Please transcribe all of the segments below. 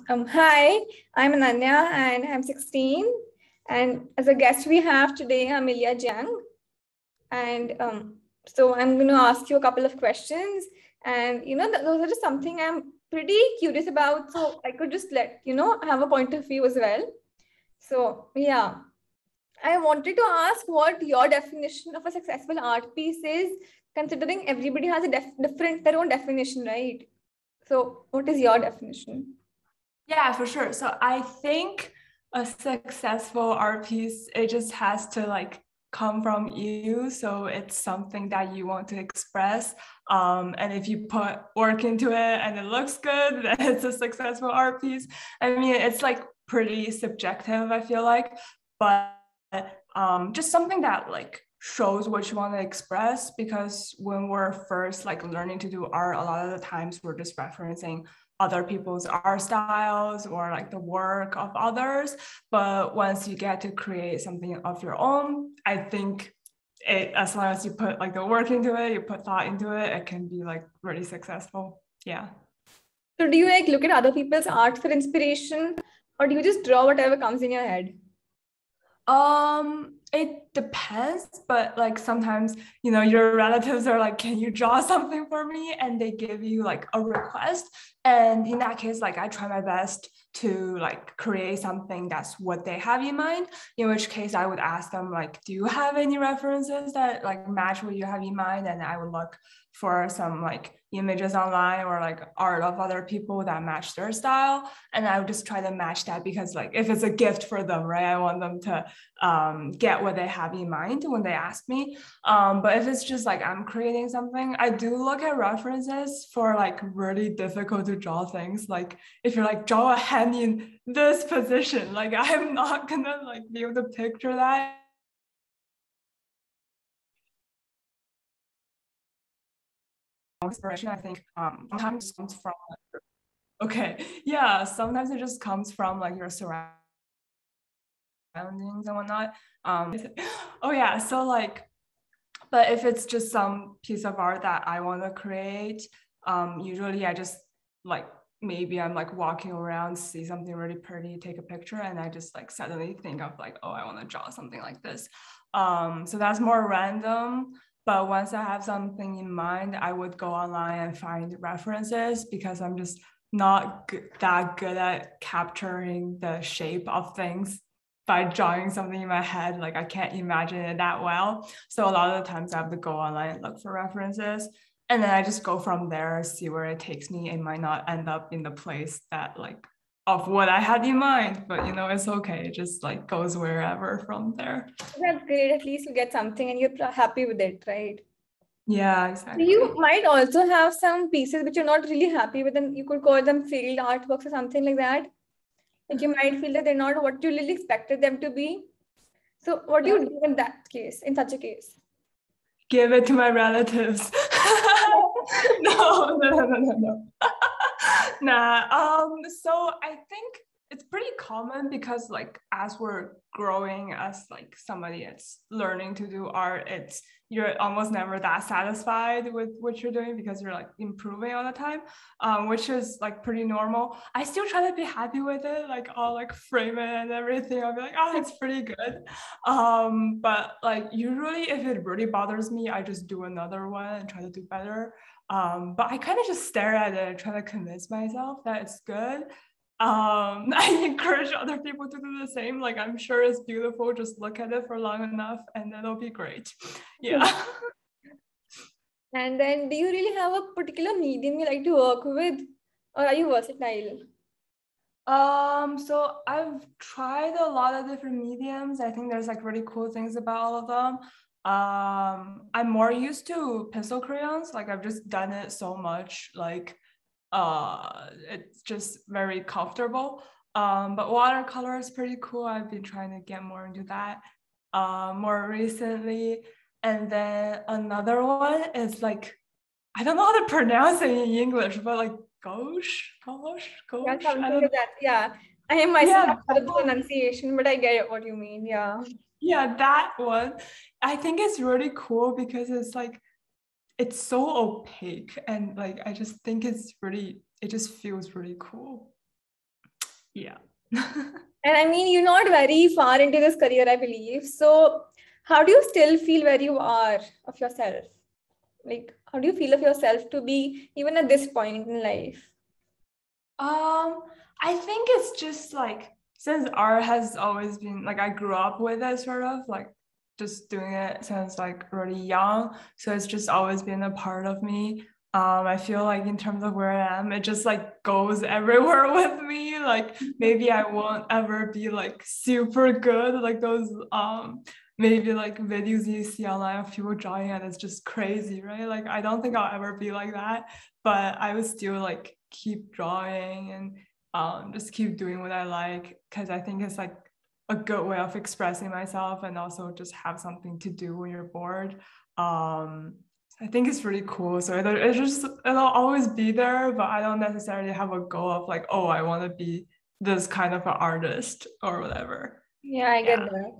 Hi, I'm Ananya and I'm 16. And as a guest, we have today Amelia Jiang. And so I'm going to ask you a couple of questions. And, those are just something I'm pretty curious about. So I could just have a point of view as well. So, yeah, I wanted to ask what your definition of a successful art piece is, considering everybody has their own definition, right? So what is your definition? Yeah, for sure. So I think a successful art piece, it just has to come from you. So it's something that you want to express. And if you put work into it and it looks good, then it's a successful art piece. I mean, it's pretty subjective, I feel like, but just something that shows what you want to express, because when we're first learning to do art, a lot of the times we're just referencing other people's art styles or the work of others. But once you get to create something of your own, I think as long as you put the work into it, you put thought into it, it can be really successful. Yeah. So do you look at other people's art for inspiration, or do you just draw whatever comes in your head? It depends, but sometimes, your relatives are like, can you draw something for me? And they give you a request. And in that case, I try my best to create something that's what they have in mind, in which case I would ask them do you have any references that match what you have in mind? And I would look for some images online or art of other people that match their style, and I would just try to match that, because if it's a gift for them, right, I want them to get what they have in mind when they ask me. But if it's just I'm creating something, I do look at references for really difficult to draw things. If you're draw a hand in this position, I'm not gonna be able to picture that. Inspiration, I think, sometimes comes from sometimes it just comes from your surroundings and whatnot. Oh yeah, so but if it's just some piece of art that I want to create, usually I just maybe I'm walking around, see something really pretty, take a picture, and I just suddenly think of oh, I want to draw something like this. So that's more random. But once I have something in mind, I would go online and find references, because I'm just not that good at capturing the shape of things by drawing something in my head. I can't imagine it that well. So a lot of the times I have to go online and look for references. And then I just go from there, see where it takes me. It might not end up in the place that of what I had in mind, but it's okay. It just goes wherever from there. That's great. At least you get something and you're happy with it, right? Yeah, exactly. You might also have some pieces which you're not really happy with, and you could call them failed artworks or something like that. You might feel that they're not what you really expected them to be. So what do you do in that case, in such a case? Give it to my relatives. No. Nah. So I think it's pretty common, because as we're growing as somebody that's learning to do art, you're almost never that satisfied with what you're doing, because you're improving all the time, which is pretty normal. I still try to be happy with it, I'll frame it and everything. I'll be oh, it's pretty good. But usually if it really bothers me, I just do another one and try to do better. But I kind of just stare at it and try to convince myself that it's good. I encourage other people to do the same. I'm sure it's beautiful. Just look at it for long enough and it'll be great. Yeah. And then do you really have a particular medium you like to work with, or are you versatile? So I've tried a lot of different mediums. I think there's really cool things about all of them. I'm more used to pencil crayons. I've just done it so much. It's just very comfortable. But watercolor is pretty cool. I've been trying to get more into that more recently. And then another one is I don't know how to pronounce it in English, but gouache. Yeah, something like that. Yeah. I am myself not sure of the pronunciation, but I get what you mean. Yeah. Yeah, that one. I think it's really cool because it's so opaque, and I just think it just feels really cool. Yeah. And I mean, you're not very far into this career, I believe. So how do you still feel where you are of yourself? Like, how do you feel of yourself to be even at this point in life? I think it's just like, since art has always been like, I grew up with it, sort of like just doing it since like really young. So it's just always been a part of me. I feel like in terms of where I am, it just like goes everywhere with me. Like maybe I won't ever be like super good, like those maybe like videos you see online of people drawing and it's just crazy, right? Like I don't think I'll ever be like that, but I would still like keep drawing and just keep doing what I like, because I think it's like a good way of expressing myself and also just have something to do when you're bored. I think it's really cool. So it'll always be there, but I don't necessarily have a goal of like, oh, I want to be this kind of an artist or whatever. Yeah, I get Yeah. that.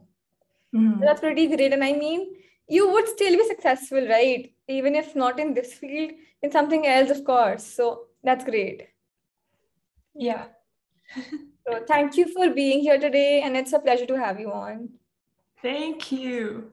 Mhm. That's pretty great. And I mean, you would still be successful, right? Even if not in this field, in something else, of course. So that's great. Yeah. Yeah. So thank you for being here today. And it's a pleasure to have you on. Thank you.